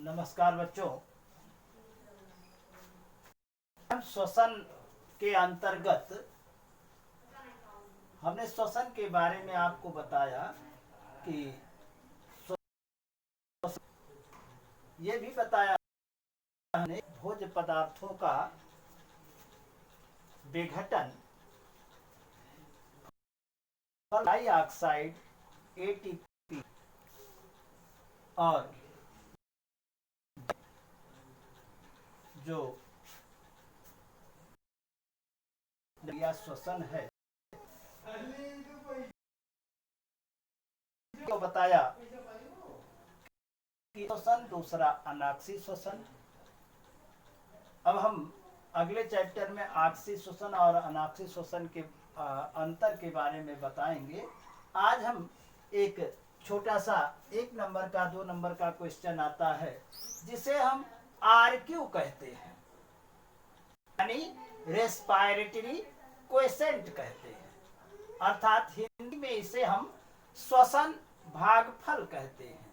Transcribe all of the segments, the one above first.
नमस्कार बच्चों। हम श्वसन के अंतर्गत हमने श्वसन के बारे में आपको बताया कि ये भी बताया हमने भोज्य पदार्थों का विघटन डाइऑक्साइड, एटीपी और जो श्वसन है तो बताया कि श्वसन दूसरा अनाक्षी श्वसन। अब हम अगले चैप्टर में आक्षी श्वसन और अनाक्षी श्वसन के अंतर के बारे में बताएंगे। आज हम एक छोटा सा 1 नंबर का 2 नंबर का क्वेश्चन आता है जिसे हम आरक्यू कहते हैं, यानी रेस्पिरेटरी क्वोशेंट कहते हैं, अर्थात हिंदी में इसे हम श्वसन भागफल कहते हैं।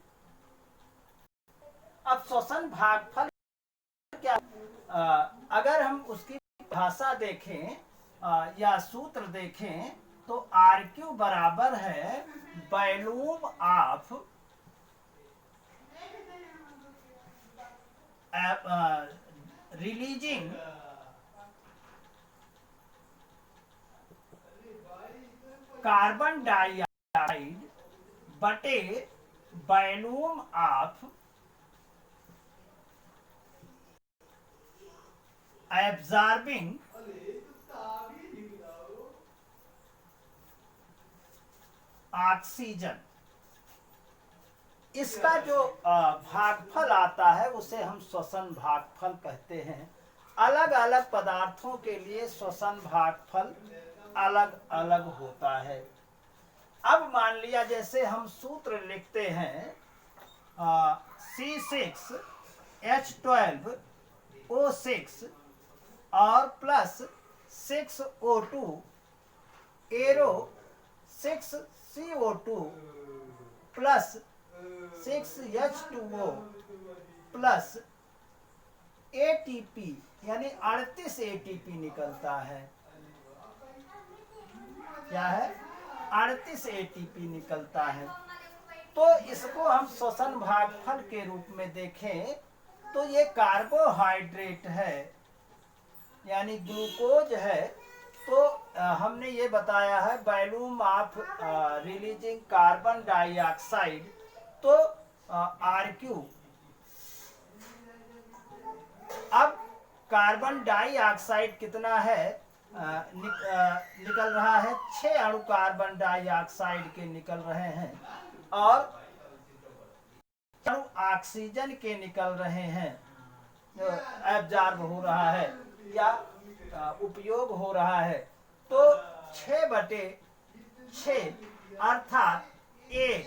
अब श्वसन भागफल क्या, अगर हम उसकी भाषा देखें या सूत्र देखें तो आरक्यू बराबर है volume of releasing carbon dioxide बटे वॉल्यूम ऑफ एब्जॉर्बिंग ऑक्सीजन। इसका जो भागफल आता है उसे हम श्वसन भागफल कहते हैं। अलग अलग पदार्थों के लिए श्वसन भागफल अलग अलग होता है। अब मान लिया जैसे हम सूत्र लिखते हैं C6H12O6 और plus 6O2 arrow 6CO2 plus 6H2O plus ATP यानी 38 ATP निकलता है। क्या है? 38 ATP निकलता है। तो इसको हम श्वसन भागफल के रूप में देखें तो ये कार्बोहाइड्रेट है यानी ग्लूकोज है। तो हमने ये बताया है volume of releasing carbon dioxide, तो आरक्यू। अब कार्बन डाइऑक्साइड कितना है? निकल रहा है 6 अणु कार्बन डाइऑक्साइड के निकल रहे हैं और अणु ऑक्सीजन के निकल रहे हैं, एब्जॉर्ब हो रहा है या उपयोग हो रहा है। तो 6/6 अर्थात 1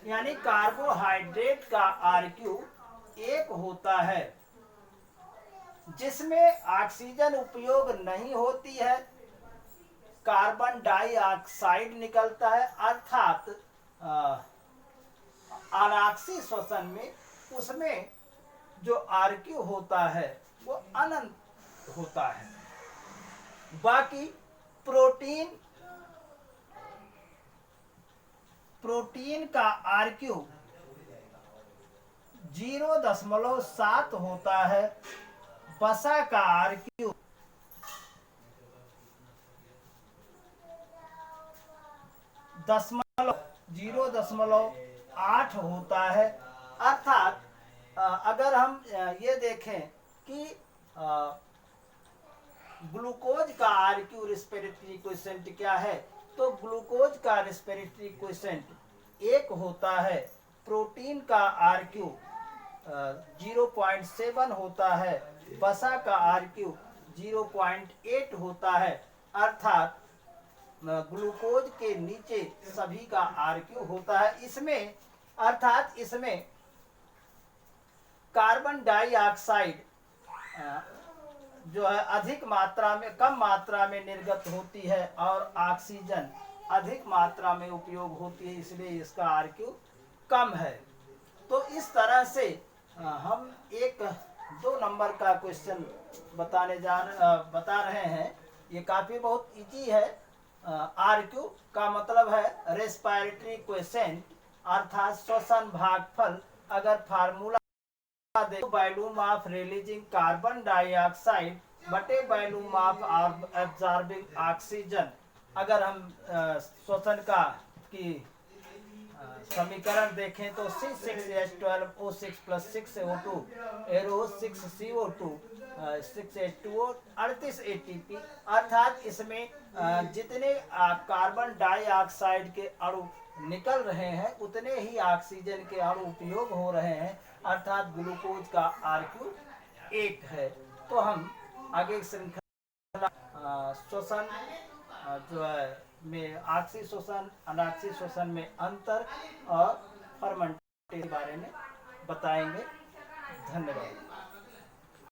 यानी कार्बोहाइड्रेट का आरक्यू 1 होता है, जिसमें ऑक्सीजन उपयोग नहीं होती है, कार्बन डाइऑक्साइड निकलता है। अर्थात अनाक्षी श्वसन में उसमें जो आरक्यू होता है वो अनंत होता है। बाकी प्रोटीन का आरक्यू 0.7 होता है। वसा का आरक्यू 0.8 होता है। अर्थात अगर हम ये देखें कि ग्लूकोज का आरक्यू रेस्पिरेटरी क्वोशेंट क्या है, तो ग्लूकोज का रेस्पिरेटरी क्वोशेंट 1 होता है। प्रोटीन का आरक्यू 0.7 होता है। वसा का आरक्यू 0.8 होता है। अर्थात ग्लूकोज के नीचे सभी का आरक्यू होता है। इसमें कार्बन डाइऑक्साइड जो है अधिक मात्रा में, कम मात्रा में निर्गत होती है और ऑक्सीजन अधिक मात्रा में उपयोग होती है, इसलिए इसका आरक्यू कम है। तो इस तरह से हम एक 2 नंबर का क्वेश्चन बता रहे हैं। ये काफ़ी बहुत इजी है। RQ का मतलब है रेस्पिरेटरी क्वेश्चन, अर्थात श्वसन भागफल। अगर फार्मूला देखो, volume of releasing carbon dioxide बटे वॉल्यूम ऑफ एब्जॉर्बिंग ऑक्सीजन। अगर हम श्वसन का की समीकरण देखें तो C6H12O6 + 6O2 arrow 6CO2 6H2O 38 ATP। अर्थात इसमें जितने कार्बन डाइऑक्साइड के अणु निकल रहे हैं उतने ही ऑक्सीजन के अणु उपयोग हो रहे हैं, अर्थात ग्लूकोज का RQ 1 है। तो हम आगे श्रृंखला श्वसन जो है में ऑक्सी श्वसन अनाक्सी श्वसन में अंतर और फर्मेंटेशन के बारे में बताएंगे। धन्यवाद।